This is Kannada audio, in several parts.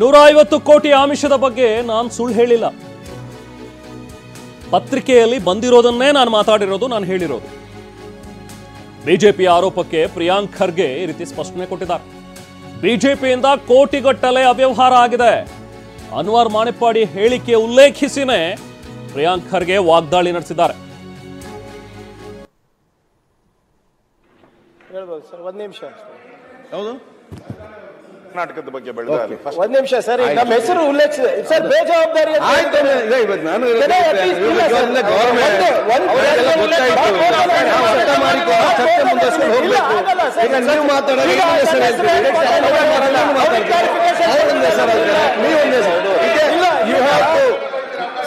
150 ಕೋಟಿ ಆಮಿಷದ ಬಗ್ಗೆ ನಾನು ಸುಳ್ಳು ಹೇಳಿಲ್ಲ. ಪತ್ರಿಕೆಯಲ್ಲಿ ಬಂದಿರೋದನ್ನೇ ನಾನು ಮಾತಾಡಿರೋದು, ನಾನು ಹೇಳಿರೋದು. ಬಿಜೆಪಿ ಆರೋಪಕ್ಕೆ ಪ್ರಿಯಾಂಕ್ ಖರ್ಗೆ ಈ ರೀತಿ ಸ್ಪಷ್ಟನೆ ಕೊಟ್ಟಿದ್ದಾರೆ. ಬಿಜೆಪಿಯಿಂದ ಕೋಟಿಗಟ್ಟಲೆ ಅವ್ಯವಹಾರ ಆಗಿದೆ. ಅನ್ವರ್ ಮಾಣಿಪ್ಪಾಡಿ ಹೇಳಿಕೆ ಉಲ್ಲೇಖಿಸಿನೇ ಪ್ರಿಯಾಂಕ್ ಖರ್ಗೆ ವಾಗ್ದಾಳಿ ನಡೆಸಿದ್ದಾರೆ. ಹೇಳ್ಬೋದು ಸರ್, ಒಂದ್ ನಿಮಿಷ. ಹೌದು, ಕರ್ನಾಟಕದ ಬಗ್ಗೆ ಬೆಳೆದ ಒಂದ್ ನಿಮಿಷ ಸರ್, ನಮ್ಮ ಹೆಸರು ಉಲ್ಲೇಖಿಸಿದೆ ಸರ್, ಬೇಜವಾಬ್ದಾರಿ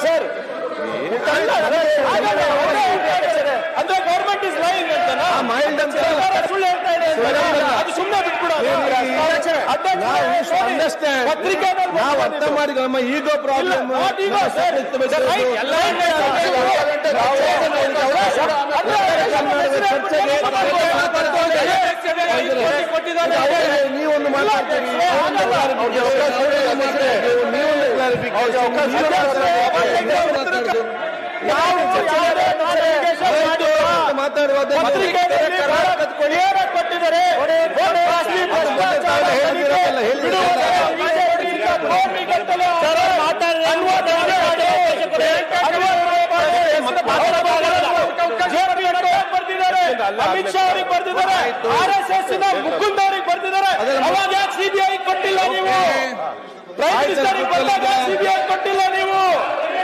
ಸರ್ ಅಂದ್ರೆ ಗೌರ್ಮೆಂಟ್ ಇಸ್ ಲೈಯಿಂಗ್ ಅಂತ ಸುಳ್ಳು ಹೇಳ್ತಾ ಇದೆ, ಅದು ಸುಮ್ಮನೆ ಬಿಟ್ಬಿಡೋದು. ನಾವು ಅರ್ಥ ಮಾಡಿ ನಮ್ಮ ಈಗೋ ಪ್ರಾಬ್ಲಮ್ ನೀವೊಂದು ಮಾತಾಡ್ತೀರಿ, ಅಮಿತ್ ಶಾ ಅವರಿಗೆ ಬರ್ದಿದ್ದಾರೆ, RSS ಮುಕುಂದ್ ಅವರಿಗೆ ಬರ್ದಿದ್ದಾರೆ. ಅವಾಗ ಯಾಕೆ ಸಿಬಿಐ ಕೊಟ್ಟಿಲ್ಲ ನೀವು? ಪ್ರೈಮ್ ಮಿನಿಸ್ಟರ್ ಬಂದಾಗ ಸಿಬಿಐ ಕೊಟ್ಟಿಲ್ಲ ನೀವು?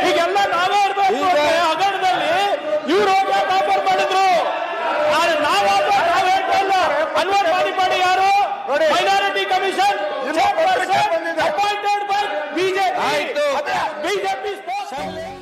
ಈಗೆಲ್ಲ ನಾವೇ ಇರ್ಬೇಕು ಹಗರಣದಲ್ಲಿ. ಇವ್ರು ಹೋಗ್ಯಾಕ ಆಫರ್ ಮಾಡಿದ್ರು, ನಾವು ಹೇಳ್ತಾ ಇಲ್ಲ. ಅನ್ವರ್ ಮಾಣಿಪ್ಪಾಡಿ ಯಾರು? Minority commission appointed by BJP.